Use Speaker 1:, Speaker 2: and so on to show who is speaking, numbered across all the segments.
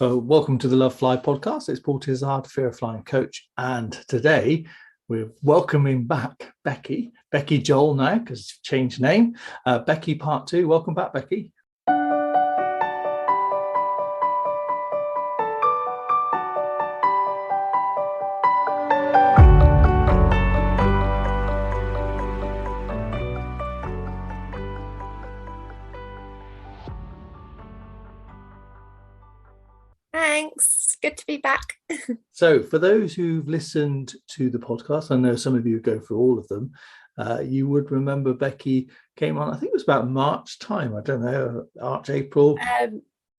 Speaker 1: Welcome to the Lovefly podcast. It's Paul Tizard, fearofflying coach, and today we're welcoming back Becky Joel now because she's changed name. Becky part 2. Welcome back, Becky.
Speaker 2: Thanks. Good to be back.
Speaker 1: So for those who've listened to the podcast, I know some of you go through all of them, you would remember Becky came on, I think it was about March time. I don't know, March, April.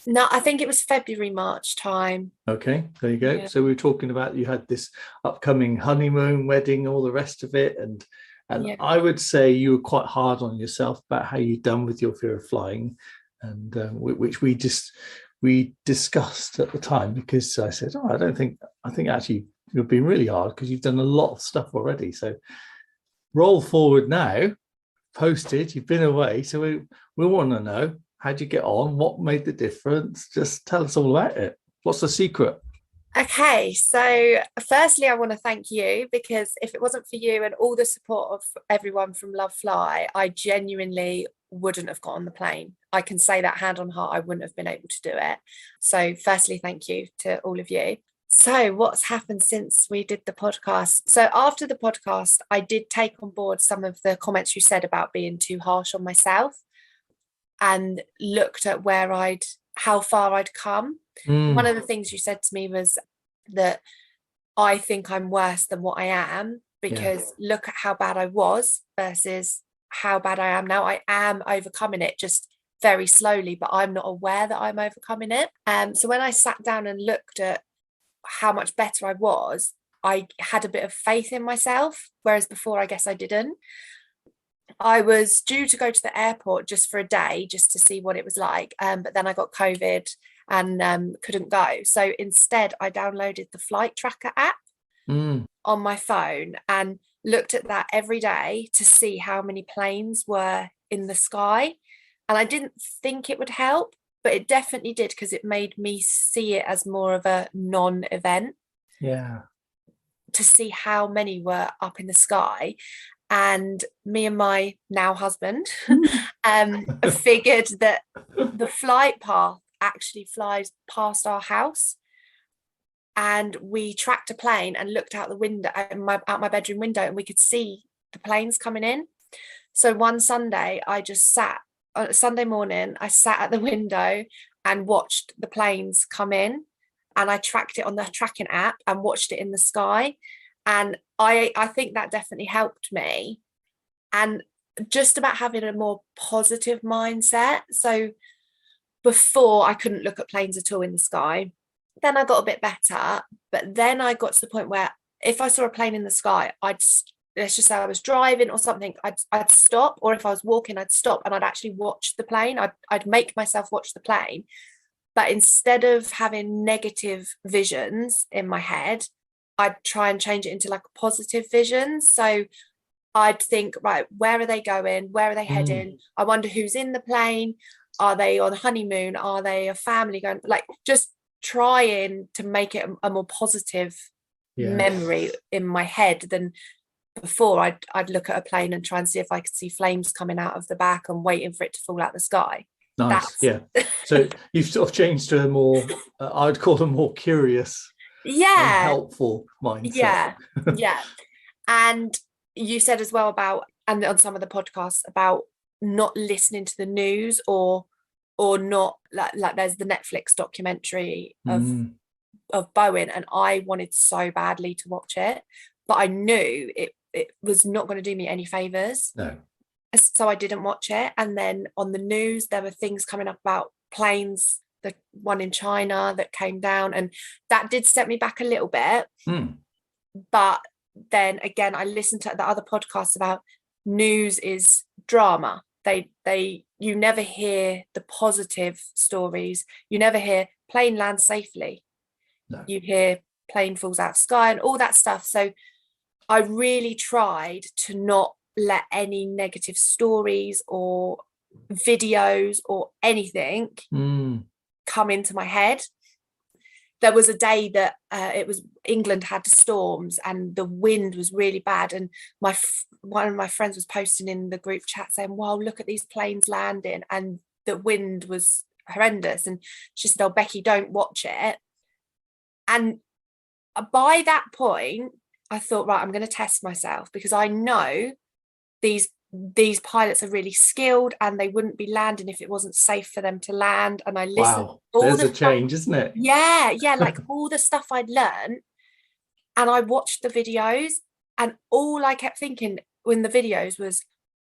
Speaker 2: No, I think it was February, March time.
Speaker 1: Okay, there you go.
Speaker 2: Yeah.
Speaker 1: So we were talking about you had this upcoming honeymoon, wedding, all the rest of it. And
Speaker 2: Yeah.
Speaker 1: I would say you were quite hard on yourself about how you'd done with your fear of flying, and which we discussed at the time, because I said, I think actually you've been really hard because you've done a lot of stuff already. So roll forward now, posted, you've been away. So we want to know, how'd you get on? What made the difference? Just tell us all about it. What's the secret?
Speaker 2: Okay, so firstly, I want to thank you, because if it wasn't for you and all the support of everyone from Lovefly, I genuinely wouldn't have got on the plane. I can say that hand on heart, I wouldn't have been able to do it. So firstly, thank you to all of you. So what's happened since we did the podcast? So after the podcast, I did take on board some of the comments you said about being too harsh on myself, and looked at how far I'd come. One of the things you said to me was that I think I'm worse than what I am, because look at how bad I was versus how bad I am now. I am overcoming it, just very slowly, but I'm not aware that I'm overcoming it. So when I sat down and looked at how much better I was, I had a bit of faith in myself, whereas before I guess I didn't. I was due to go to the airport just for a day, just to see what it was like. But then I got COVID and couldn't go. So instead, I downloaded the flight tracker app on my phone and looked at that every day to see how many planes were in the sky. And I didn't think it would help, but it definitely did, because it made me see it as more of a non-event.
Speaker 1: Yeah.
Speaker 2: To see how many were up in the sky. And me and my now husband figured that the flight path actually flies past our house. And we tracked a plane and looked out the window, out my bedroom window, and we could see the planes coming in. So one Sunday, Sunday morning, I sat at the window and watched the planes come in, and I tracked it on the tracking app and watched it in the sky. And I think that definitely helped me, and just about having a more positive mindset. So before, I couldn't look at planes at all in the sky. Then I got a bit better, but then I got to the point where if I saw a plane in the sky, let's just say I was driving or something, I'd stop, or if I was walking, I'd stop and I'd actually watch the plane. I'd make myself watch the plane. But instead of having negative visions in my head, I'd try and change it into like a positive vision. So I'd think, right, where are they going? Where are they heading? I wonder who's in the plane. Are they on honeymoon? Are they a family going? Like, just trying to make it a more positive memory in my head than before. I'd look at a plane and try and see if I could see flames coming out of the back and waiting for it to fall out the sky.
Speaker 1: Nice. Yeah. So you've sort of changed to a more, I'd call them more curious, helpful mindset.
Speaker 2: Yeah. And you said as well about, and on some of the podcasts, about not listening to the news or not like there's the Netflix documentary of Bowen, and I wanted so badly to watch it, but I knew it was not going to do me any favors.
Speaker 1: No.
Speaker 2: So I didn't watch it. And then on the news, there were things coming up about planes, the one in China that came down, and that did set me back a little bit. But then again, I listened to the other podcasts about news is drama. You never hear the positive stories. You never hear plane lands safely. No. You hear plane falls out of sky and all that stuff. So I really tried to not let any negative stories or videos or anything come into my head. there was a day that it was England had storms and the wind was really bad, and one of my friends was posting in the group chat saying, wow, look at these planes landing, and the wind was horrendous. And she said, oh, Becky, don't watch it. And by that point I thought, right, I'm going to test myself, because I know these pilots are really skilled and they wouldn't be landing if it wasn't safe for them to land. And I listened.
Speaker 1: Wow, there's a change, isn't it?
Speaker 2: Yeah, like all the stuff I'd learned, and I watched the videos, and all I kept thinking in the videos was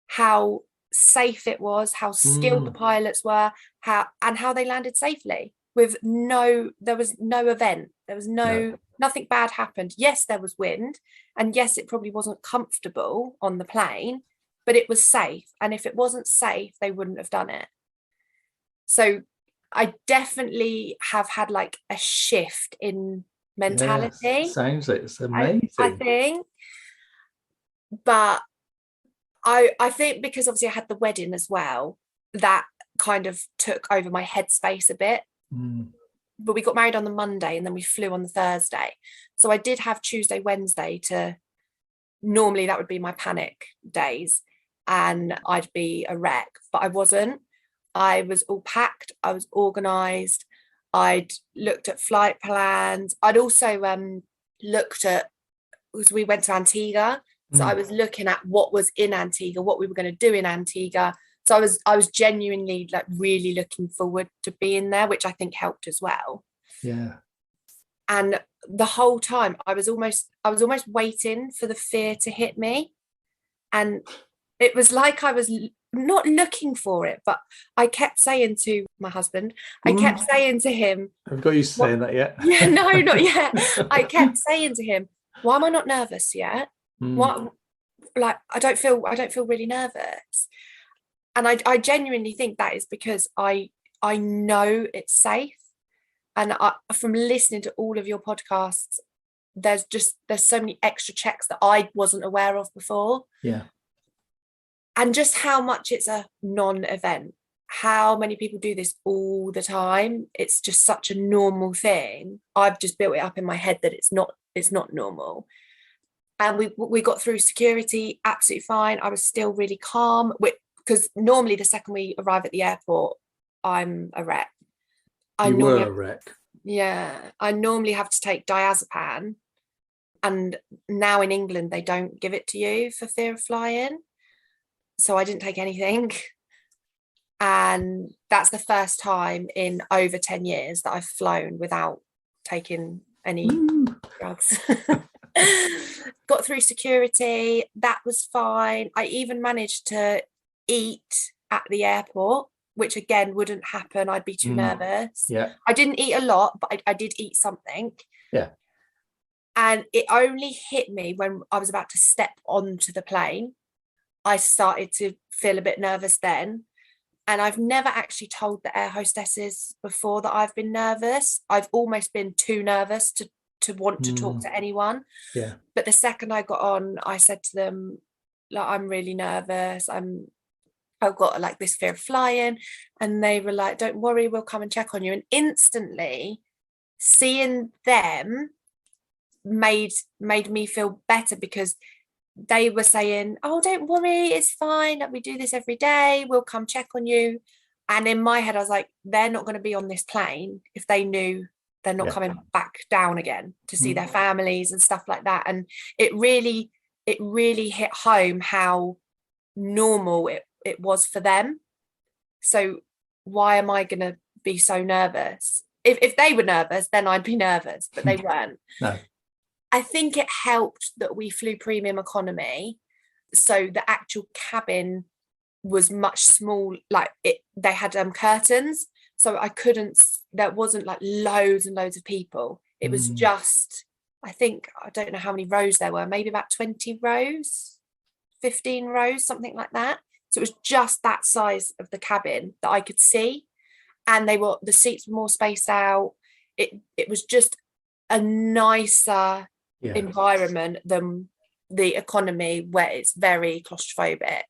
Speaker 2: how safe it was, how skilled the pilots were, how they landed safely with there was no event, there was nothing bad happened. Yes, there was wind, and yes, it probably wasn't comfortable on the plane, but it was safe. And if it wasn't safe, they wouldn't have done it. So I definitely have had like a shift in mentality.
Speaker 1: Yes, sounds like it's amazing.
Speaker 2: I think, but I think because obviously I had the wedding as well, that kind of took over my headspace a bit. But we got married on the Monday and then we flew on the Thursday. So I did have Tuesday, Wednesday normally that would be my panic days and I'd be a wreck, but I wasn't. I was all packed, I was organised, I'd looked at flight plans. I'd also looked at, because we went to Antigua, so I was looking at what was in Antigua, what we were going to do in Antigua. So I was genuinely like really looking forward to being there, which I think helped as well.
Speaker 1: Yeah.
Speaker 2: And the whole time I was almost waiting for the fear to hit me. And it was like I was not looking for it, but I kept saying to my husband, I kept saying to him,
Speaker 1: I've got used to saying that yet.
Speaker 2: Yeah, no, not yet. I kept saying to him, why am I not nervous yet? What, like, I don't feel really nervous. And I genuinely think that is because I know it's safe. And from listening to all of your podcasts, there's so many extra checks that I wasn't aware of before.
Speaker 1: Yeah.
Speaker 2: And just how much it's a non-event. How many people do this all the time? It's just such a normal thing. I've just built it up in my head that it's not normal. And we got through security absolutely fine. I was still really calm, because normally the second we arrive at the airport, I'm a wreck.
Speaker 1: You were a wreck.
Speaker 2: Yeah, I normally have to take diazepam, and now in England they don't give it to you for fear of flying, so I didn't take anything. And that's the first time in over 10 years that I've flown without taking any drugs. Got through security, that was fine. I even managed to eat at the airport, which again wouldn't happen. I'd be too nervous.
Speaker 1: Yeah.
Speaker 2: I didn't eat a lot, but I did eat something.
Speaker 1: Yeah.
Speaker 2: And it only hit me when I was about to step onto the plane. I started to feel a bit nervous then. And I've never actually told the air hostesses before that I've been nervous. I've almost been too nervous to want to talk to anyone.
Speaker 1: Yeah.
Speaker 2: But the second I got on, I said to them, like, I'm really nervous. I've got like this fear of flying. And they were like, don't worry, we'll come and check on you. And instantly seeing them made me feel better, because they were saying, oh, don't worry, it's fine, like, we do this every day, we'll come check on you. And in my head I was like, they're not going to be on this plane if they knew they're not coming back down again to see their families and stuff like that. And it really hit home how normal it was for them. So why am I going to be so nervous? If they were nervous, then I'd be nervous, but they weren't.
Speaker 1: No.
Speaker 2: I think it helped that we flew premium economy, so the actual cabin was much small. Like they had curtains, so there wasn't like loads and loads of people. It was just, I don't know how many rows there were, maybe about 20 rows, 15 rows, something like that. So it was just that size of the cabin that I could see, and the seats were more spaced out. It was just a nicer environment than the economy, where it's very claustrophobic.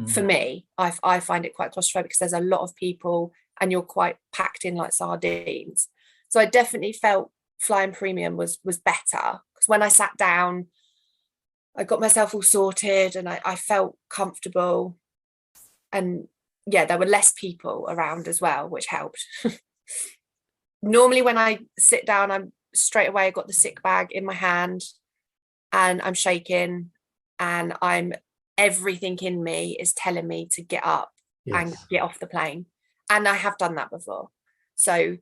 Speaker 2: For me, I find it quite claustrophobic because there's a lot of people and you're quite packed in like sardines. So I definitely felt flying premium was better, because when I sat down, I got myself all sorted and I felt comfortable. And yeah, there were less people around as well, which helped. Normally when I sit down, I'm straight away, I got the sick bag in my hand and I'm shaking, and everything in me is telling me to get up and get off the plane. And I have done that before. So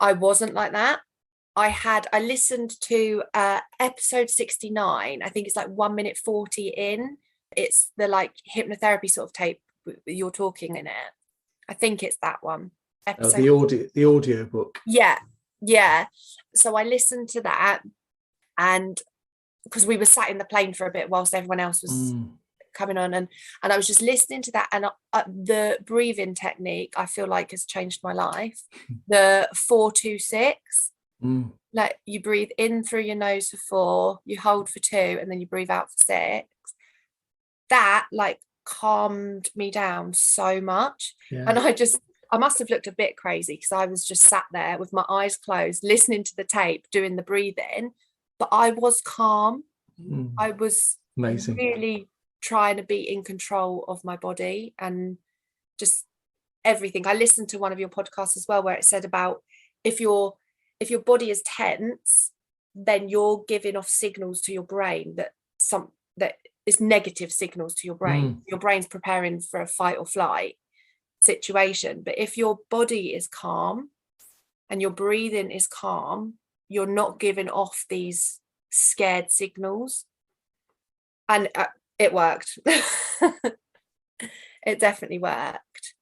Speaker 2: I wasn't like that. I listened to episode 69. I think it's like 1 minute 40 in. It's the like hypnotherapy sort of tape you're talking in it. I think it's that one.
Speaker 1: Episode. The audio book.
Speaker 2: Yeah. So I listened to that, and because we were sat in the plane for a bit whilst everyone else was coming on, and I was just listening to that, and the breathing technique I feel like has changed my life. The 4-2-6. Like you breathe in through your nose for 4, you hold for 2, and then you breathe out for 6. That like calmed me down so much. And I must have looked a bit crazy, because I was just sat there with my eyes closed, listening to the tape, doing the breathing, but I was calm. I was amazing, really trying to be in control of my body and just everything. I listened to one of your podcasts as well, where it said about if your body is tense, then you're giving off signals to your brain that is negative signals to your brain. Your brain's preparing for a fight or flight situation. But if your body is calm and your breathing is calm, you're not giving off these scared signals. And it worked. It definitely worked.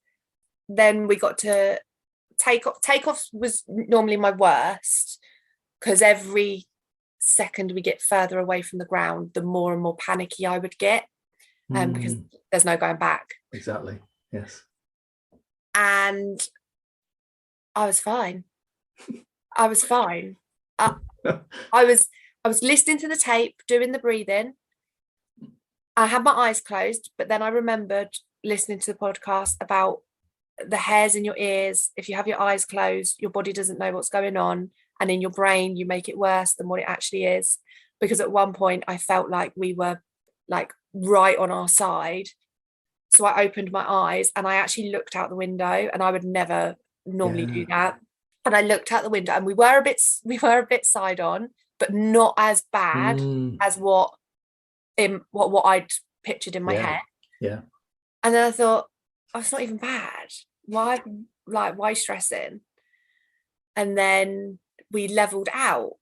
Speaker 2: Then we got to takeoff was normally my worst, because every second we get further away from the ground, the more and more panicky I would get, because there's no going back.
Speaker 1: Exactly. Yes.
Speaker 2: And I was fine. I was listening to the tape, doing the breathing. I had my eyes closed, but then I remembered listening to the podcast about the hairs in your ears. If you have your eyes closed, your body doesn't know what's going on, and in your brain you make it worse than what it actually is. Because at one point I felt like we were like right on our side, so I opened my eyes and I actually looked out the window, and I would never normally do that. And I looked out the window, and we were a bit side on, but not as bad as what I'd pictured in my head. Yeah. And then I thought, oh, it's not even bad. Why stressing? And then we leveled out,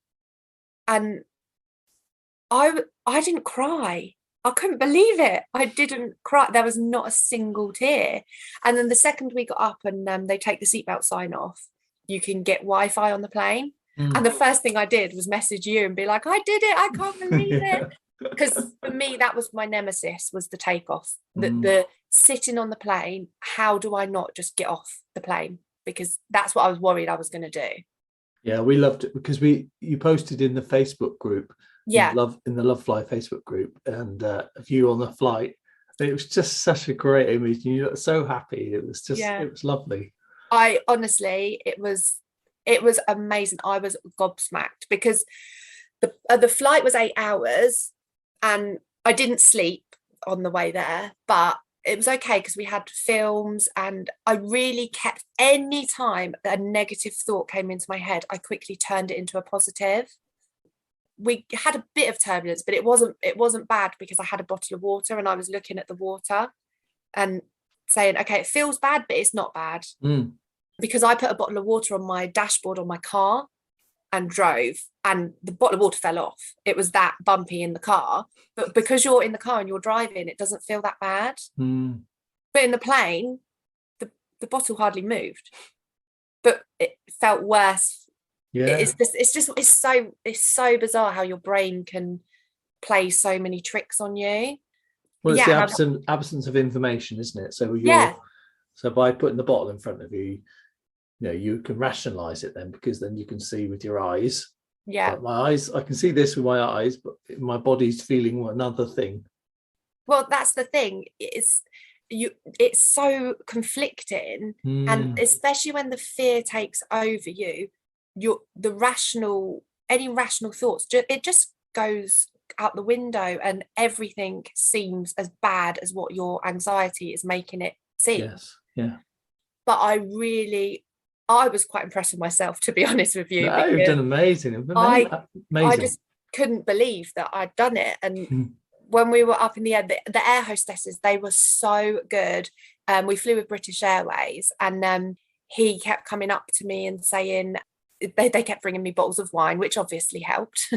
Speaker 2: and I didn't cry. I couldn't believe it. I didn't cry. There was not a single tear. And then the second we got up and they take the seatbelt sign off, you can get Wi-Fi on the plane. And the first thing I did was message you and be like, I did it. I can't believe it. Because for me, that was my nemesis, was the takeoff, the sitting on the plane. How do I not just get off the plane? Because that's what I was worried I was going to do. Yeah,
Speaker 1: we loved it because you posted in the Facebook group, in the Lovefly Facebook group, and a view on the flight. It was just such a great image. You looked so happy. It was just, it was lovely.
Speaker 2: I honestly, it was amazing. I was gobsmacked because the flight was 8 hours. And I didn't sleep on the way there, but it was okay because we had films, and I really kept, any time a negative thought came into my head, I quickly turned it into a positive. We had a bit of turbulence, but it wasn't bad because I had a bottle of water and I was looking at the water and saying, okay, it feels bad, but it's not bad. Because I put a bottle of water on my dashboard on my car and drove, and the bottle of water fell off. It was that bumpy in the car, but because you're in the car and you're driving, it doesn't feel that bad. But in the plane, the bottle hardly moved, but it felt worse. It's so bizarre how your brain can play so many tricks on you.
Speaker 1: Well, it's the absence of information, isn't it? So so by putting the bottle in front of you, you can rationalize it then, because then you can see with your eyes. Like my eyes, I can see this with my eyes, but my body's feeling another thing.
Speaker 2: Well, that's the thing. it's so conflicting. And especially when the fear takes over you, any rational thoughts, it just goes out the window, and everything seems as bad as what your anxiety is making it seem.
Speaker 1: Yes. Yeah.
Speaker 2: But I was quite impressed with myself, to be honest with you.
Speaker 1: No, you've done amazing.
Speaker 2: I
Speaker 1: Amazing.
Speaker 2: just couldn't believe that I'd done it. And when we were up in the air, the air hostesses, they were so good. We flew with British Airways, and he kept coming up to me and saying, they kept bringing me bottles of wine, which obviously helped.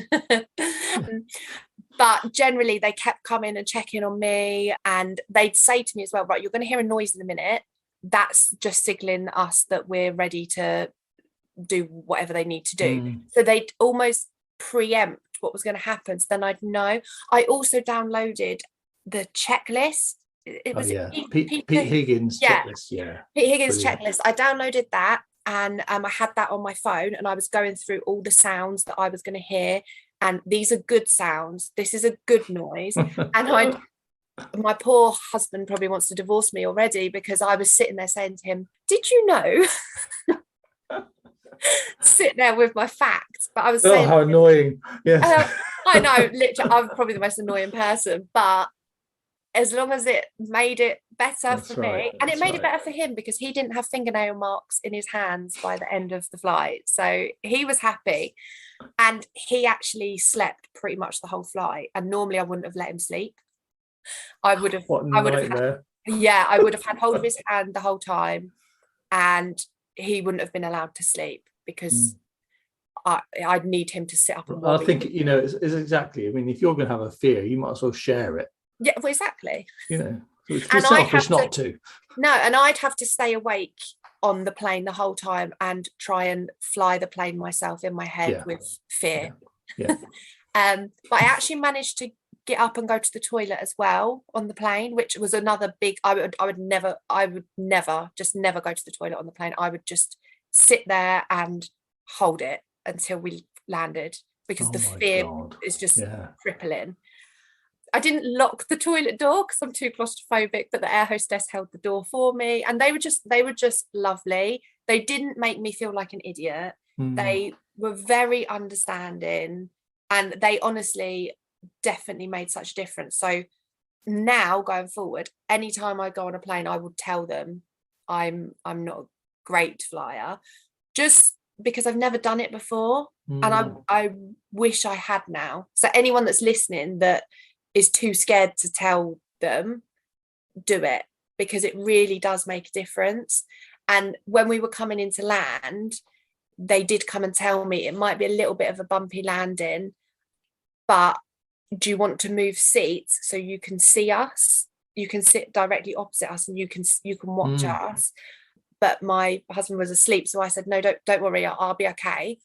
Speaker 2: But generally, they kept coming and checking on me, and they'd say to me as well, right, you're going to hear a noise in a minute. That's just signaling us that we're ready to do whatever they need to do. So they'd almost preempt what was going to happen, so then I'd know. I also downloaded the checklist. It was
Speaker 1: Pete Higgins checklist.
Speaker 2: Pete Higgins checklist. I downloaded that, and I had that on my phone, and I was going through all the sounds that I was going to hear, and these are good sounds, this is a good noise. And my poor husband probably wants to divorce me already, because I was sitting there saying to him, did you know? Sit there with my facts, but I was saying,
Speaker 1: how annoying. Yes.
Speaker 2: I know, literally, I'm probably the most annoying person, but as long as it made it better for me, and it made it better for him, because he didn't have fingernail marks in his hands by the end of the flight, so he was happy. And he actually slept pretty much the whole flight, and normally I wouldn't have let him sleep. I would have had hold of his hand the whole time, and he wouldn't have been allowed to sleep, because I'd need him to sit up and
Speaker 1: I think, it's exactly, I mean, if you're going to have a fear, you might as well share it.
Speaker 2: Yeah, well, exactly.
Speaker 1: It's selfish not to.
Speaker 2: No, and I'd have to stay awake on the plane the whole time and try and fly the plane myself in my head with fear.
Speaker 1: But
Speaker 2: I actually managed to get up and go to the toilet as well on the plane, which was another big. I would never go to the toilet on the plane. I would just sit there and hold it until we landed, because the fear is just crippling. I didn't lock the toilet door because I'm too claustrophobic, but the air hostess held the door for me, and they were just lovely. They didn't make me feel like an idiot. They were very understanding, and they honestly definitely made such a difference. So now going forward, anytime I go on a plane, I would tell them I'm not a great flyer, just because I've never done it before, and I wish I had now. So anyone that's listening that is too scared to tell them, do it, because it really does make a difference. And when we were coming into land, they did come and tell me it might be a little bit of a bumpy landing, but do you want to move seats so you can see us? You can sit directly opposite us, and you can watch us. But my husband was asleep, so I said, no, don't worry, I'll be okay.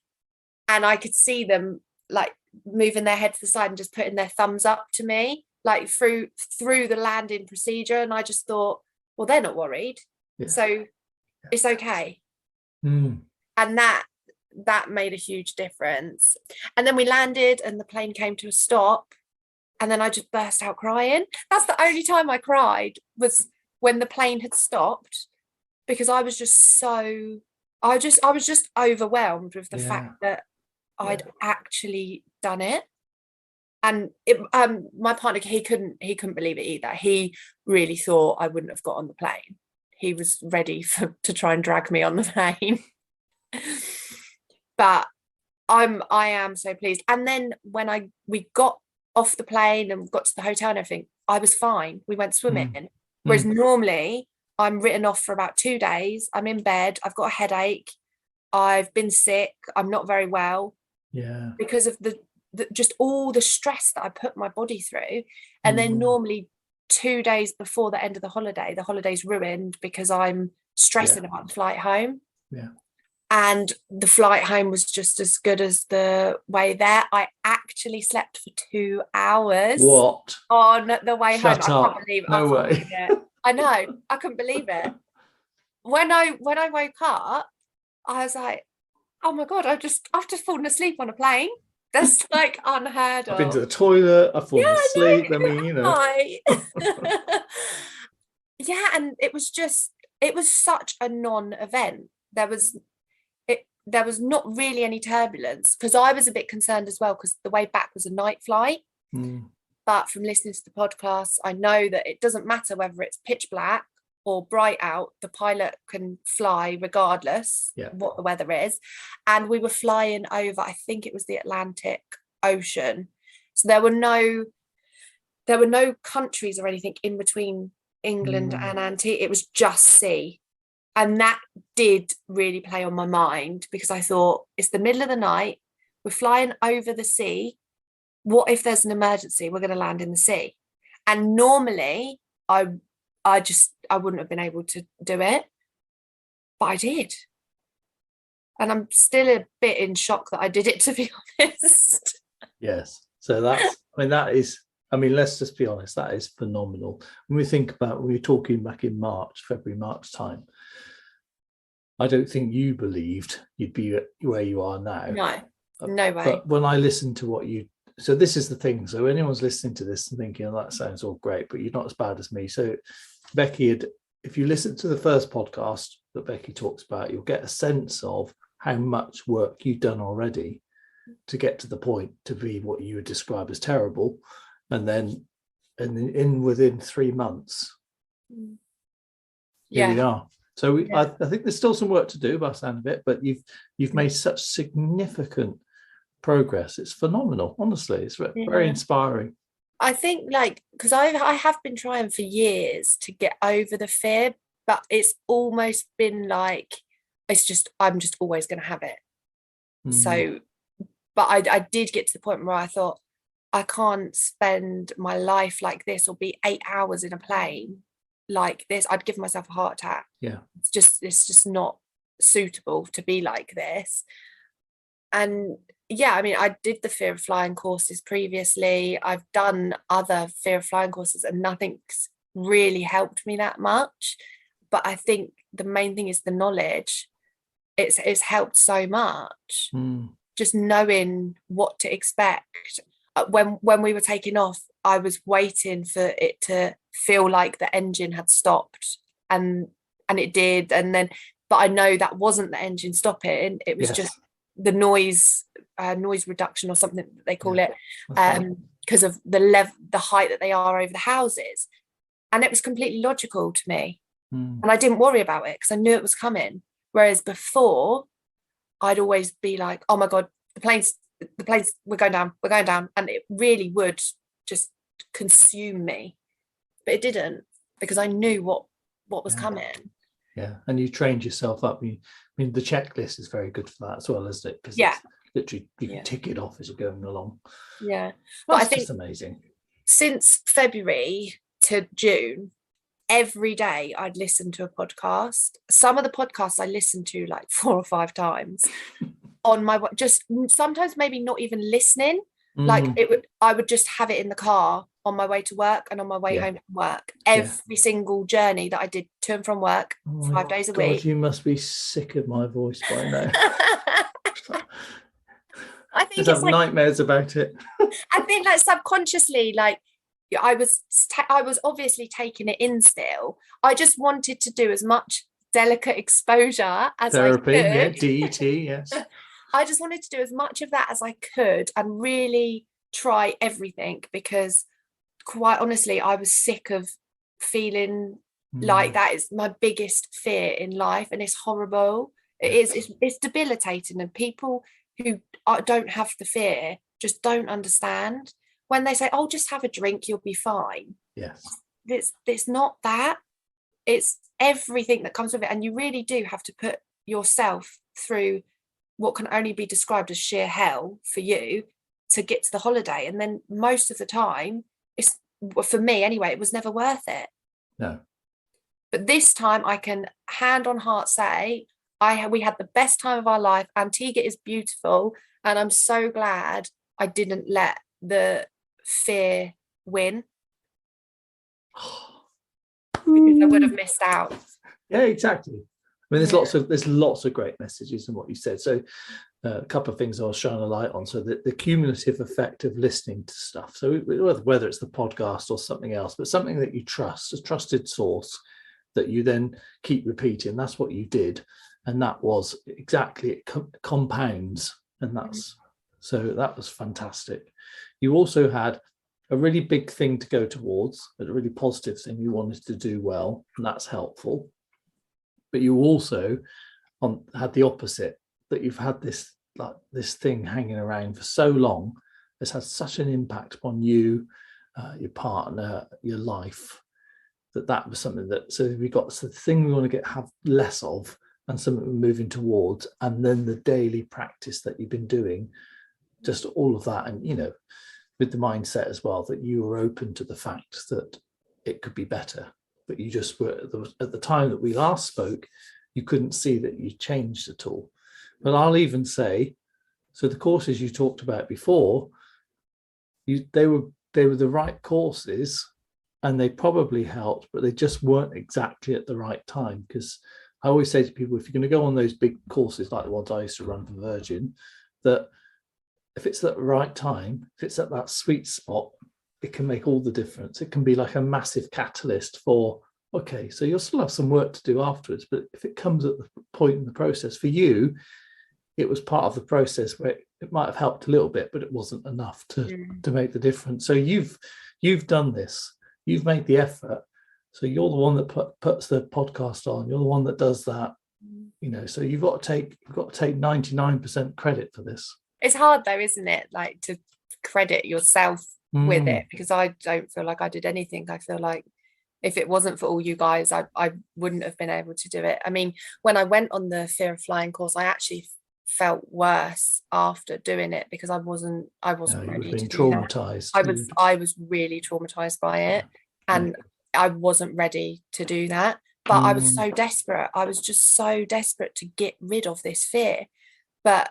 Speaker 2: And I could see them like moving their head to the side and just putting their thumbs up to me, like through the landing procedure. And I just thought, well, they're not worried, so it's okay. And that made a huge difference. And then we landed, and the plane came to a stop, and then I just burst out crying. That's the only time I cried, was when the plane had stopped, because I was just I was just overwhelmed with the fact that I'd actually done it. And my partner, he couldn't believe it either. He really thought I wouldn't have got on the plane. He was ready to try and drag me on the plane. But I am so pleased. And then when we got off the plane and got to the hotel and everything, I was fine. We went swimming. Whereas normally I'm written off for about 2 days. I'm in bed. I've got a headache. I've been sick. I'm not very well.
Speaker 1: Yeah.
Speaker 2: Because of the just all the stress that I put my body through. And then normally 2 days before the end of the holiday's ruined because I'm stressing about the flight home.
Speaker 1: Yeah.
Speaker 2: And the flight home was just as good as the way there. I actually slept for 2 hours.
Speaker 1: What?
Speaker 2: On the way
Speaker 1: Shut
Speaker 2: home.
Speaker 1: Up.
Speaker 2: I can't believe it.
Speaker 1: No way.
Speaker 2: I know. I couldn't believe it. When I woke up, I was like, oh my God, I've just fallen asleep on a plane. That's like unheard of.
Speaker 1: I've been to the toilet, I've fallen asleep. I mean,
Speaker 2: yeah, and it was such a non-event. There was not really any turbulence, because I was a bit concerned as well, because the way back was a night flight. But from listening to the podcast, I know that it doesn't matter whether it's pitch black or bright out, the pilot can fly regardless what the weather is. And we were flying over, I think it was the Atlantic Ocean. So there were no countries or anything in between England and Antigua. It was just sea. And that did really play on my mind, because I thought, it's the middle of the night, we're flying over the sea. What if there's an emergency? We're going to land in the sea. And normally I wouldn't have been able to do it, but I did. And I'm still a bit in shock that I did it, to be honest.
Speaker 1: Yes. So let's just be honest, that is phenomenal. When we think about, we were talking back in February, March time, I don't think you believed you'd be where you are now.
Speaker 2: No way.
Speaker 1: But when I listened to so this is the thing. So anyone's listening to this and thinking, oh, that sounds all great, but you're not as bad as me. So Becky, if you listen to the first podcast that Becky talks about, you'll get a sense of how much work you've done already to get to the point to be what you would describe as terrible. And then within 3 months, here we are. So I think there's still some work to do by the sound of it, but you've made such significant progress. It's phenomenal, honestly. It's very inspiring.
Speaker 2: I think, because I have been trying for years to get over the fear, but it's almost been like, I'm just always going to have it. So, but I did get to the point where I thought, I can't spend my life like this, or be 8 hours in a plane like this. I'd give myself a heart attack. It's just not suitable to be like this. And I did the fear of flying courses previously. I've done other fear of flying courses, and nothing's really helped me that much. But I think the main thing is the knowledge. It's helped so much. Just knowing what to expect. When we were taking off, I was waiting for it to feel like the engine had stopped, and it did. And then, but I know that wasn't the engine stopping. It was just the noise reduction or something that they call it, because of the height that they are over the houses. And it was completely logical to me. And I didn't worry about it because I knew it was coming. Whereas before, I'd always be like, oh my God, the planes, we're going down. And it really would just consume me. But it didn't, because I knew what was coming.
Speaker 1: Yeah, and you trained yourself up. The checklist is very good for that as well, isn't it? Because it's literally, you can tick it off as you're going along.
Speaker 2: Yeah.
Speaker 1: But I think it's amazing.
Speaker 2: Since February to June, every day I'd listen to a podcast. Some of the podcasts I listened to like 4 or 5 times on my, just sometimes maybe not even listening. I would just have it in the car on my way to work and on my way home from work. Every single journey that I did to and from work, 5 days a week.
Speaker 1: You must be sick of my voice by now.
Speaker 2: I think
Speaker 1: I have nightmares about it.
Speaker 2: I think subconsciously, I was obviously taking it in still. I just wanted to do as much delicate exposure as
Speaker 1: therapy,
Speaker 2: I could.
Speaker 1: DET, yes.
Speaker 2: I just wanted to do as much of that as I could and really try everything, because quite honestly, I was sick of feeling like that is my biggest fear in life, and it's horrible. It's debilitating, and people who don't have the fear just don't understand. When they say, oh, just have a drink, you'll be fine.
Speaker 1: Yes.
Speaker 2: It's not that. It's everything that comes with it. And you really do have to put yourself through what can only be described as sheer hell for you to get to the holiday. And then most of the time, for me anyway, it was never worth it.
Speaker 1: No.
Speaker 2: But this time I can hand on heart say, we had the best time of our life. Antigua is beautiful. And I'm so glad I didn't let the fear win, because I would have missed out.
Speaker 1: Yeah, exactly. There's lots of great messages in what you said. So a couple of things I'll shine a light on. So the cumulative effect of listening to stuff. So whether it's the podcast or something else, but something that you trust, a trusted source that you then keep repeating. That's what you did. And that was exactly, it compounds. And so that was fantastic. You also had a really big thing to go towards, a really positive thing you wanted to do well, and that's helpful. But you also had the opposite, that you've had this thing hanging around for so long. It's had such an impact upon you, your partner, your life, that was something that, so we got the thing we want to have less of, and something we're moving towards, and then the daily practice that you've been doing, just all of that. And, with the mindset as well, that you were open to the fact that it could be better, but you just were, at the time that we last spoke, you couldn't see that you changed at all. But I'll even say, so the courses you talked about before, they were the right courses, and they probably helped, but they just weren't exactly at the right time. Because I always say to people, if you're going to go on those big courses like the ones I used to run for Virgin, that if it's at the right time, if it's at that sweet spot, it can make all the difference. It can be like a massive catalyst for, okay, so you'll still have some work to do afterwards, but if it comes at the point in the process for you, it was part of the process where it might have helped a little bit, but it wasn't enough to make the difference. So you've done this, you've made the effort. So you're the one that puts the podcast on. You're the one that does that. So you've got to take 99% credit for this.
Speaker 2: It's hard though, isn't it? Like, to credit yourself with it, because I don't feel like I did anything. I feel like if it wasn't for all you guys, I wouldn't have been able to do it. I mean, when I went on the Fear of Flying course, I actually felt worse after doing it, because I wasn't ready to do that. I was really traumatized by it, and I wasn't ready to do that. But I was so desperate. I was just so desperate to get rid of this fear. But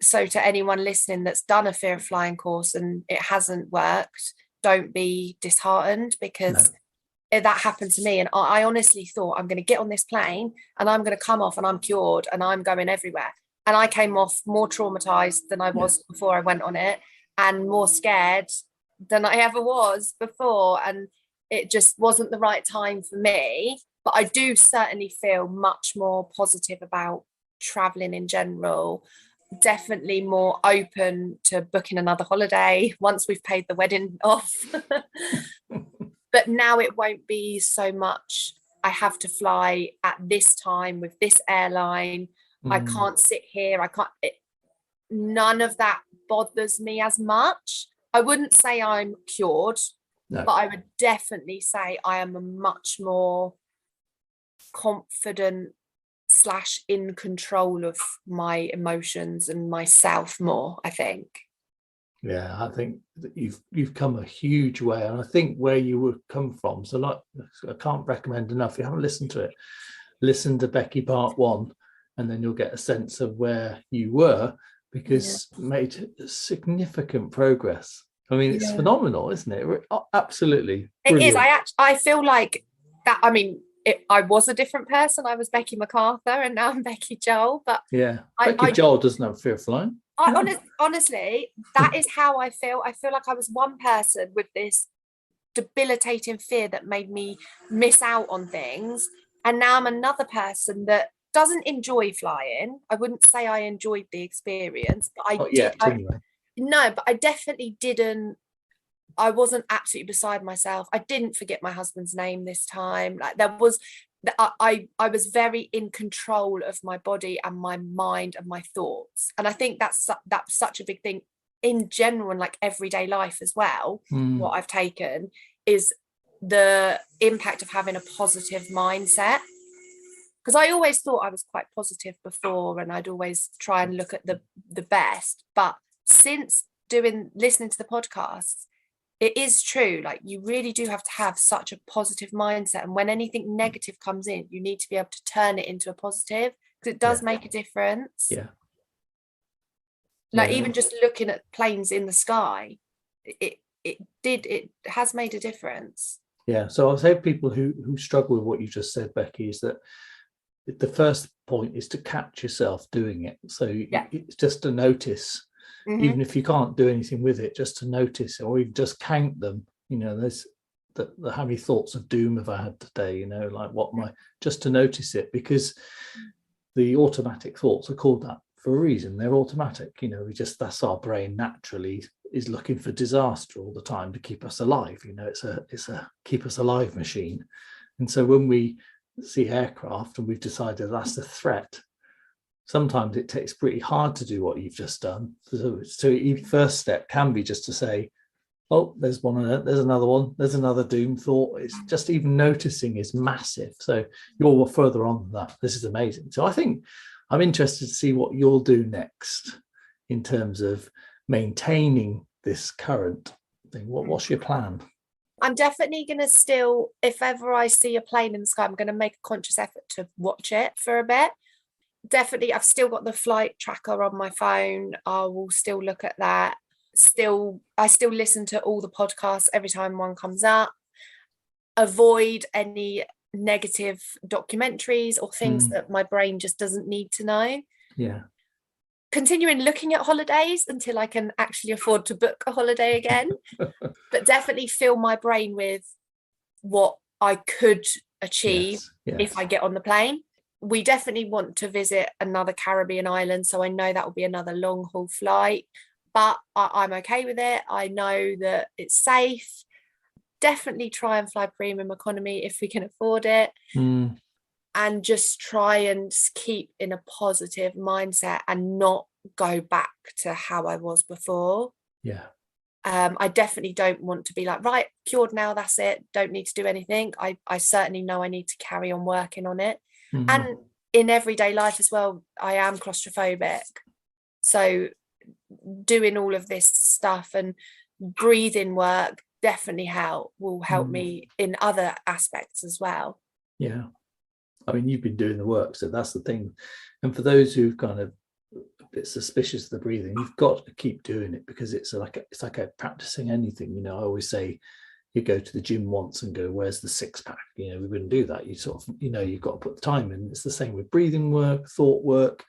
Speaker 2: so to anyone listening that's done a Fear of Flying course and it hasn't worked, don't be disheartened, because that happened to me. And I honestly thought, I'm going to get on this plane and I'm going to come off and I'm cured and I'm going everywhere. And I came off more traumatized than I was before I went on it, and more scared than I ever was before. And it just wasn't the right time for me. But I do certainly feel much more positive about traveling in general. Definitely more open to booking another holiday once we've paid the wedding off. But now it won't be so much, I have to fly at this time with this airline. I can't sit here. None of that bothers me as much. I wouldn't say I'm cured, but I would definitely say I am a much more confident / in control of my emotions and myself more, I think.
Speaker 1: Yeah, I think that you've come a huge way, and I think where you would come from. So I can't recommend enough. If you haven't listened to it, listen to Becky Part 1, and then you'll get a sense of where you were, because made significant progress. I mean, it's phenomenal, isn't it? Absolutely brilliant.
Speaker 2: It is. I feel like that. I mean, I was a different person. I was Becky MacArthur, and now I'm Becky Joel. But
Speaker 1: Becky Joel doesn't have fear of flying.
Speaker 2: Honestly, that is how I feel. I feel like I was one person with this debilitating fear that made me miss out on things, and now I'm another person that doesn't enjoy flying. I wouldn't say I enjoyed the experience, but I did.
Speaker 1: Anyway.
Speaker 2: No, but I definitely didn't. I wasn't absolutely beside myself. I didn't forget my husband's name this time. Like, there was, I was very in control of my body and my mind and my thoughts. And I think that's such a big thing in general, and like everyday life as well. What I've taken is the impact of having a positive mindset. Because I always thought I was quite positive before, and I'd always try and look at the best. But since listening to the podcasts, it is true. Like, you really do have to have such a positive mindset. And when anything negative comes in, you need to be able to turn it into a positive, because it does make a difference.
Speaker 1: Yeah.
Speaker 2: Like, even just looking at planes in the sky, it has made a difference.
Speaker 1: Yeah. So I'll say to people who struggle with what you just said, Becky, is that the first point is to catch yourself doing it. So it's just to notice, even if you can't do anything with it, just to notice, or even just count them. There's how many thoughts of doom have I had today? Like just to notice it, because the automatic thoughts are called that for a reason. They're automatic. That's our brain naturally is looking for disaster all the time to keep us alive. It's a keep us alive machine. And so when we see aircraft and we've decided that's a threat, sometimes it takes pretty hard to do what you've just done. So first step can be just to say, oh, there's one, there's another one, there's another doom thought. It's just even noticing is massive. So you're further on than that. This is amazing. So I think I'm interested to see what you'll do next in terms of maintaining this current thing. What's your plan?
Speaker 2: I'm definitely going to still, if ever I see a plane in the sky, I'm going to make a conscious effort to watch it for a bit. Definitely, I've still got the flight tracker on my phone. I will still look at that. I still listen to all the podcasts every time one comes up. Avoid any negative documentaries or things that my brain just doesn't need to know.
Speaker 1: Yeah.
Speaker 2: Continuing looking at holidays until I can actually afford to book a holiday again. But definitely fill my brain with what I could achieve if I get on the plane. We definitely want to visit another Caribbean island, so I know that will be another long haul flight, but I'm okay with it. I know that it's safe. Definitely try and fly premium economy if we can afford it, and just try and keep in a positive mindset and not go back to how I was before.
Speaker 1: Yeah.
Speaker 2: I definitely don't want to be like, right, cured now, that's it, don't need to do anything. I certainly know I need to carry on working on it. And in everyday life as well, I am claustrophobic. So doing all of this stuff and breathing work definitely will help me in other aspects as well. Yeah.
Speaker 1: I mean, you've been doing the work, so that's the thing. And for those who've kind of a bit suspicious of the breathing, you've got to keep doing it, because it's like practicing anything. I always say, you go to the gym once and go, where's the six pack? We wouldn't do that. You sort of, you've got to put the time in. It's the same with breathing work, thought work.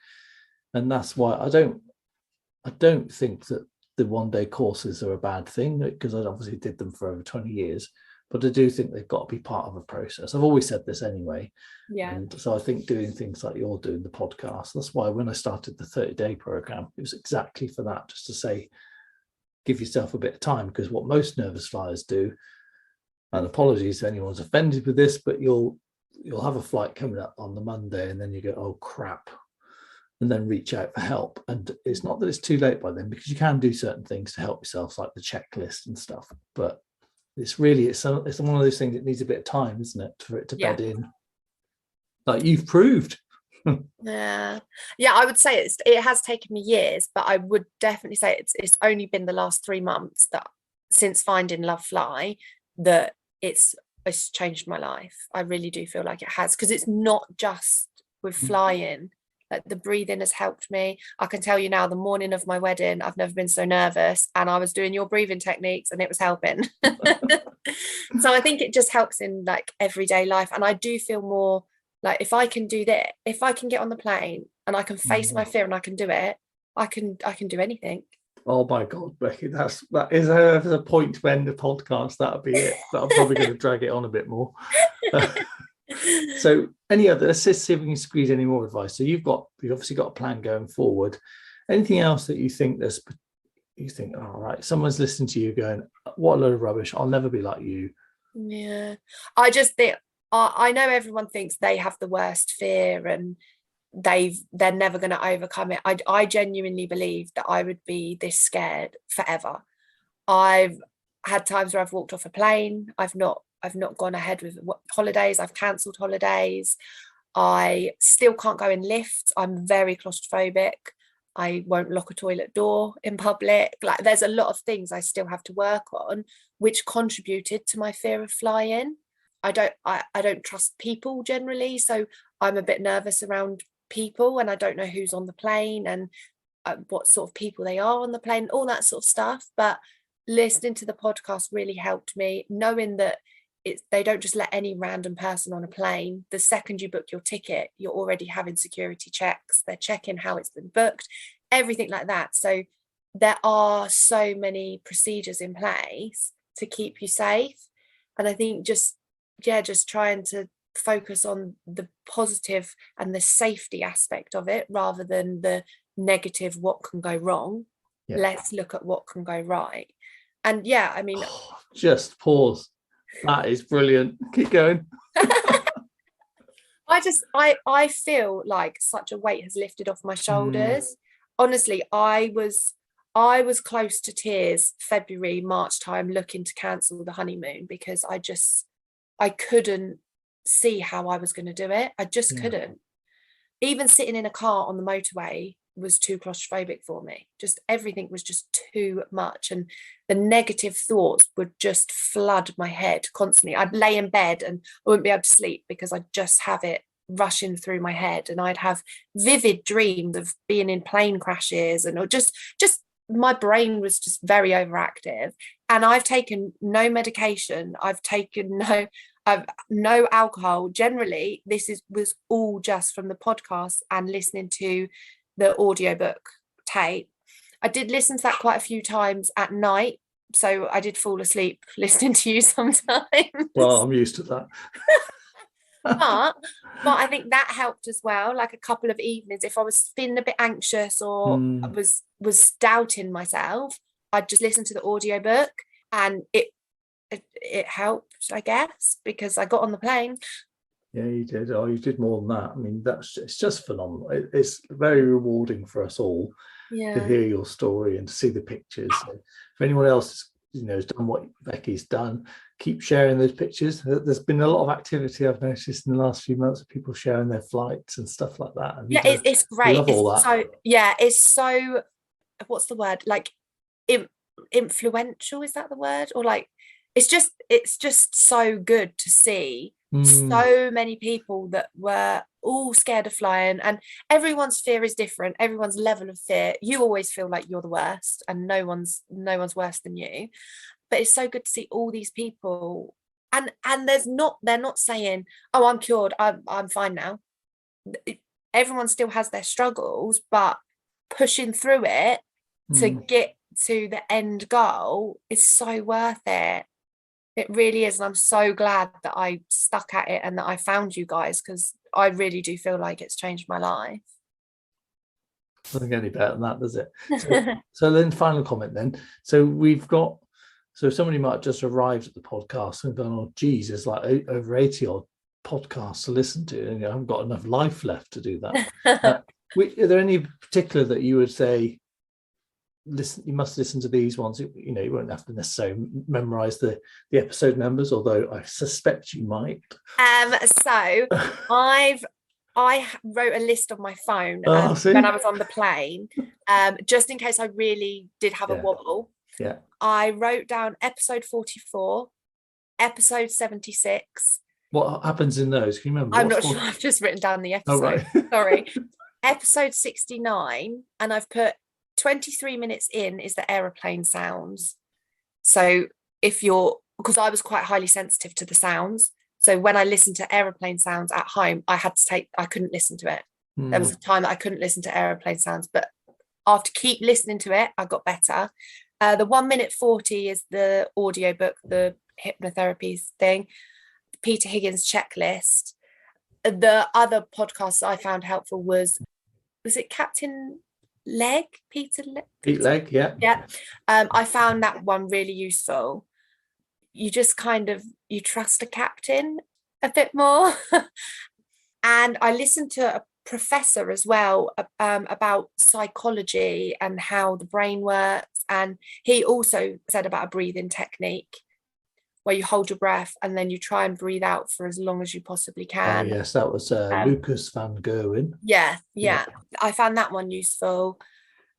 Speaker 1: And that's why I don't think that the one-day courses are a bad thing, because I obviously did them for over 20 years, but I do think they've got to be part of a process. I've always said this anyway.
Speaker 2: Yeah.
Speaker 1: And so I think doing things like you're doing, the podcast, that's why when I started the 30-day program, it was exactly for that, just to say, give yourself a bit of time, because what most nervous flyers do, and apologies if anyone's offended with this, but you'll have a flight coming up on the Monday and then you go, oh crap, and then reach out for help. And it's not that it's too late by then, because you can do certain things to help yourself, like the checklist and stuff, but it's one of those things that needs a bit of time, isn't it, for it to bed in, like you've proved.
Speaker 2: Yeah, I would say it has taken me years, but I would definitely say it's only been the last 3 months that since finding Lovefly that it's changed my life. I really do feel like it has, because it's not just with flying. Like the breathing has helped me. I can tell you now, the morning of my wedding, I've never been so nervous, and I was doing your breathing techniques and it was helping. So I think it just helps in like everyday life. And I do feel more like, if I can do that, if I can get on the plane and I can face my fear and I can do it, I can do anything.
Speaker 1: Oh my God, Becky, that is a point to end the podcast. That'll be it. But I'm probably going to drag it on a bit more. So let's just see if we can squeeze any more advice. So you've obviously got a plan going forward. Anything else that you think all right, someone's listening to you going, what a load of rubbish, I'll never be like you.
Speaker 2: Yeah, I just think, I know everyone thinks they have the worst fear and they're never going to overcome it. I genuinely believe that I would be this scared forever. I've had times where I've walked off a plane. I've not gone ahead with holidays. I've cancelled holidays. I still can't go in lifts. I'm very claustrophobic. I won't lock a toilet door in public. Like, there's a lot of things I still have to work on, which contributed to my fear of flying. I don't trust people generally, so I'm a bit nervous around people, and I don't know who's on the plane and what sort of people they are on the plane, all that sort of stuff. But listening to the podcast really helped me, knowing that they don't just let any random person on a plane. The second you book your ticket, you're already having security checks. They're checking how it's been booked, everything like that. So there are so many procedures in place to keep you safe. And I think just trying to focus on the positive and the safety aspect of it rather than the negative, what can go wrong.
Speaker 1: Yeah.
Speaker 2: Let's look at what can go right. And yeah, I mean,
Speaker 1: just pause. That is brilliant. Keep going.
Speaker 2: I feel like such a weight has lifted off my shoulders. Honestly, I was close to tears February, March time, looking to cancel the honeymoon because I couldn't see how I was going to do it. I just couldn't. Even sitting in a car on the motorway was too claustrophobic for me. Just everything was just too much, and the negative thoughts would just flood my head constantly. I'd lay in bed and I wouldn't be able to sleep because I'd just have it rushing through my head, and I'd have vivid dreams of being in plane crashes, and or just my brain was just very overactive. And I've taken no medication, I've taken no alcohol. Generally this was all just from the podcast and listening to the audiobook tape. I did listen to that quite a few times at night, so I did fall asleep listening to you sometimes.
Speaker 1: Well, I'm used to that.
Speaker 2: but I think that helped as well. Like a couple of evenings, if I was feeling a bit anxious or I was doubting myself, I'd just listen to the audiobook, and it helped, I guess, because I got on the plane.
Speaker 1: Yeah, you did. Oh, you did more than that. I mean, it's just phenomenal. It's very rewarding for us all to hear your story and to see the pictures. So if anyone else, has done what Becky's done, keep sharing those pictures. There's been a lot of activity I've noticed in the last few months of people sharing their flights and stuff like that. And
Speaker 2: it's great.
Speaker 1: Love all that.
Speaker 2: So it's so, what's the word? Like influential, is that the word? Or like it's just so good to see so many people that were all scared of flying, and everyone's fear is different. Everyone's level of fear, you always feel like you're the worst and no one's worse than you, but it's so good to see all these people, and they're not saying, oh, I'm cured, I'm fine now. Everyone still has their struggles, but pushing through it to get to the end goal is so worth it. It really is. And I'm so glad that I stuck at it and that I found you guys, because I really do feel like it's changed my life.
Speaker 1: Doesn't get any better than that, does it? So then final comment then. So somebody might have just arrived at the podcast and gone, oh, geez, there's like over 80 odd podcasts to listen to, and I haven't got enough life left to do that. Are there any particular that you would say, listen, you must listen to these ones? You won't have to necessarily memorize the episode numbers, although I suspect you might.
Speaker 2: So I wrote a list on my phone when I was on the plane, just in case I really did have a wobble.
Speaker 1: Yeah.
Speaker 2: I wrote down episode 44, episode 76.
Speaker 1: What happens in those? Can you remember?
Speaker 2: I'm not sure. I've just written down the episode. Oh, right. Sorry. Episode 69, and I've put 23 minutes in is the aeroplane sounds. So because I was quite highly sensitive to the sounds, so when I listened to aeroplane sounds at home, I couldn't listen to it. There was a time that I couldn't listen to aeroplane sounds, but after keep listening to it, I got better. The 1 minute 40 is the audiobook, the hypnotherapy thing, Peter Higgins checklist. The other podcasts I found helpful was it Captain Leg? Pete
Speaker 1: Leg, yeah.
Speaker 2: I found that one really useful. You just you trust a captain a bit more. And I listened to a professor as well about psychology and how the brain works, and he also said about a breathing technique where you hold your breath and then you try and breathe out for as long as you possibly can.
Speaker 1: Oh yes, that was Lucas van Gerwen.
Speaker 2: Yeah. I found that one useful.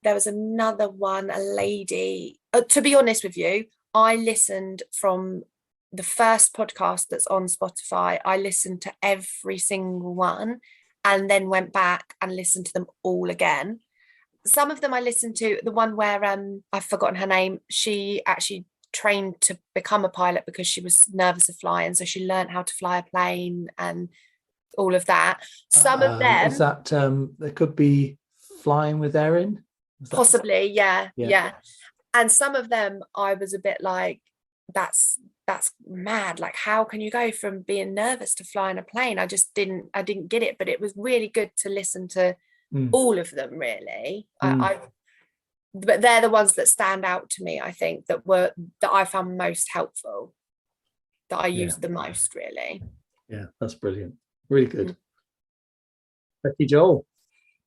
Speaker 2: There was another one, a lady. To be honest with you, I listened from the first podcast that's on Spotify. I listened to every single one and then went back and listened to them all again. Some of them I listened to, the one where I've forgotten her name. She actually trained to become a pilot because she was nervous of flying, so she learned how to fly a plane and all of that. Some of them
Speaker 1: is that there could be flying with Erin?
Speaker 2: Possibly, yeah. And some of them I was a bit like, that's mad. Like, how can you go from being nervous to flying a plane? I didn't get it. But it was really good to listen to all of them, really. But they're the ones that stand out to me, I think, that I found most helpful, that I used the most, really.
Speaker 1: Yeah, that's brilliant. Really good. Becky Joel,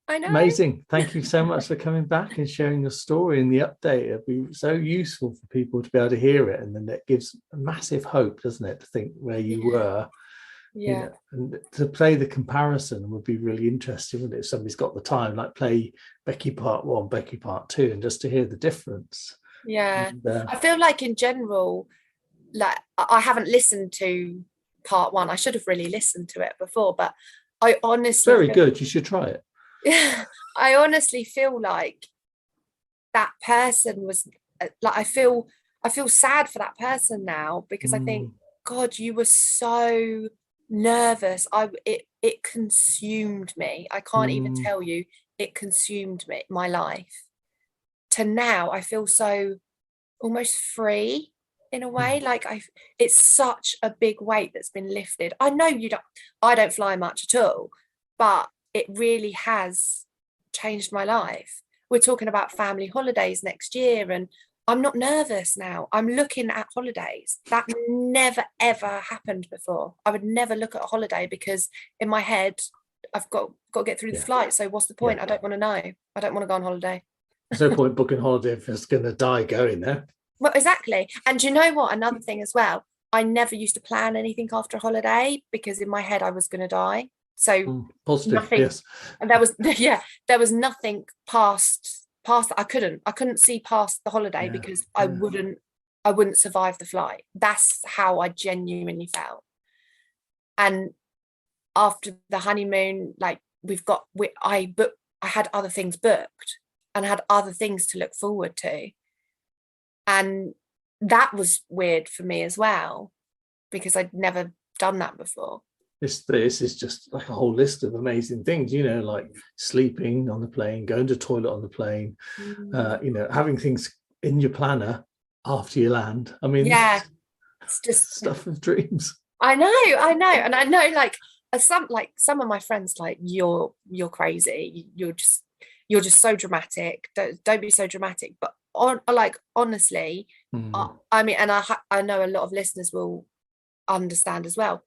Speaker 2: I know.
Speaker 1: amazing. Thank you so much for coming back and sharing your story and the update. It'd be so useful for people to be able to hear it, and then it gives a massive hope, doesn't it, to think where you were. You know, and to play the comparison would be really interesting, wouldn't it, if somebody's got the time, like play Becky part 1, Becky part 2, and just to hear the difference.
Speaker 2: And, I feel like in general, like, I haven't listened to part 1. I should have really listened to it before, but I honestly
Speaker 1: very good. You should try it.
Speaker 2: I honestly feel like that person was like, I feel sad for that person now, because I think, God, you were so nervous. It consumed me. I can't even tell you, it consumed me, my life. To now I feel so almost free in a way. Like, it's such a big weight that's been lifted. I know I don't fly much at all, but it really has changed my life. We're talking about family holidays next year, and I'm not nervous now. I'm looking at holidays. That never, ever happened before. I would never look at a holiday, because in my head, I've got to get through the flight. So what's the point? I don't want to know. I don't want to go on holiday.
Speaker 1: There's no point booking holiday if it's going to die going there.
Speaker 2: Well, exactly. And do you know what? Another thing as well, I never used to plan anything after a holiday, because in my head I was going to die. So
Speaker 1: positive,
Speaker 2: nothing,
Speaker 1: yes.
Speaker 2: And there was nothing past that. I couldn't see past the holiday, because I wouldn't survive the flight. That's how I genuinely felt. And after the honeymoon, like, I had other things booked and had other things to look forward to, and that was weird for me as well, because I'd never done that before.
Speaker 1: This is just like a whole list of amazing things, like sleeping on the plane, going to the toilet on the plane, having things in your planner after you land. I mean, it's just stuff of dreams.
Speaker 2: I know, and I know, like, some of my friends, like, you're crazy. You're just so dramatic. Don't be so dramatic. But honestly, I mean, and I know a lot of listeners will understand as well.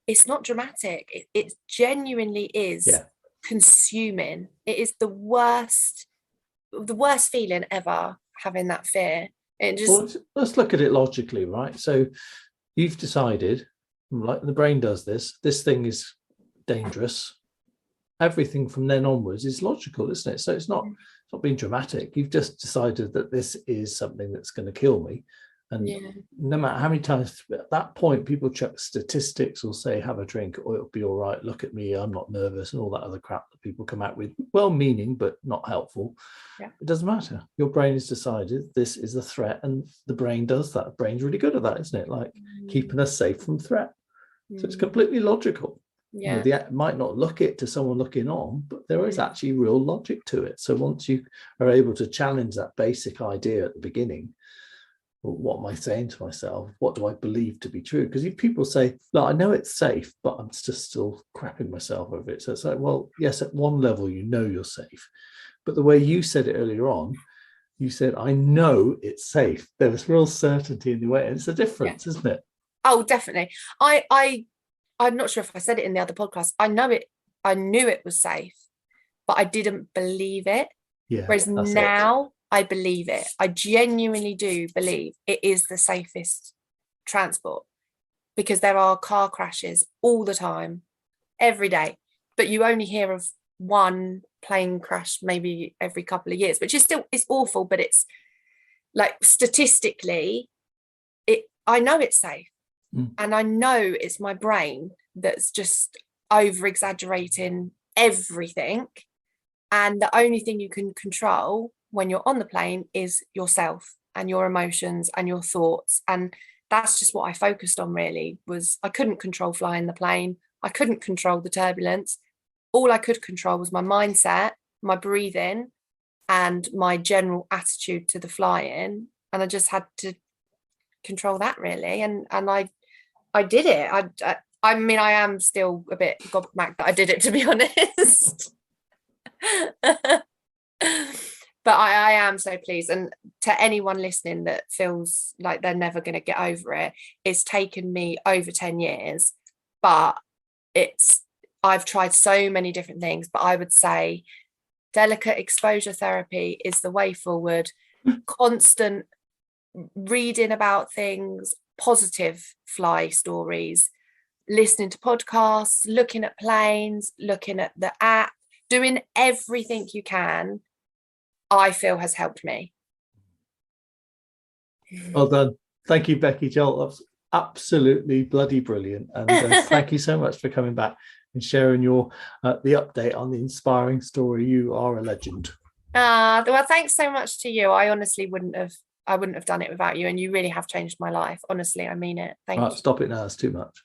Speaker 2: It's not dramatic. It genuinely is consuming. It is the worst feeling ever, having that fear.
Speaker 1: Let's look at it logically, right? So you've decided, like the brain does this thing is dangerous. Everything from then onwards is logical, isn't it? So it's not being dramatic. You've just decided that this is something that's going to kill me. And no matter how many times at that point people check statistics or say have a drink or it'll be all right, look at me, I'm not nervous, and all that other crap that people come out with, well-meaning but not helpful. It doesn't matter. Your brain has decided this is a threat, and the brain does that. The brain's really good at that, isn't it? Like keeping us safe from threat. So it's completely logical. It might not look it to someone looking on, but there is actually real logic to it. So once you are able to challenge that basic idea at the beginning, what am I saying to myself? What do I believe to be true? Because if people say, look, I know it's safe, but I'm just still crapping myself over it. So it's like, well, yes, at one level, you're safe. But the way you said it earlier on, you said, I know it's safe. There was real certainty in the way. And it's a difference, isn't it?
Speaker 2: Oh, definitely. I'm not sure if I said it in the other podcast. I knew it was safe, but I didn't believe it. Whereas now I believe it. I genuinely do believe it is the safest transport, because there are car crashes all the time, every day, but you only hear of one plane crash maybe every couple of years, which is still, it's awful, but it's like, statistically, I know it's safe. And I know it's my brain that's just over exaggerating everything. And the only thing you can control when you're on the plane is yourself and your emotions and your thoughts. And that's just what I focused on, really. Was I couldn't control flying the plane. I couldn't control the turbulence. All I could control was my mindset, my breathing, and my general attitude to the flying. And I just had to control that, really. And I did it. I mean, I am still a bit gobsmacked that I did it, to be honest. But I am so pleased. And to anyone listening that feels like they're never going to get over it, it's taken me over 10 years, but I've tried so many different things, but I would say delicate exposure therapy is the way forward. Constant reading about things, positive fly stories, listening to podcasts, looking at planes, looking at the app, doing everything you can, I feel has helped me.
Speaker 1: Well done. Thank you, Becky Joel. That was absolutely bloody brilliant. And thank you so much for coming back and sharing the update on the inspiring story. You are a legend.
Speaker 2: Well, thanks so much to you. I honestly wouldn't have done it without you, and you really have changed my life. Honestly, I mean it. Thank you.
Speaker 1: Stop it now. It's too much.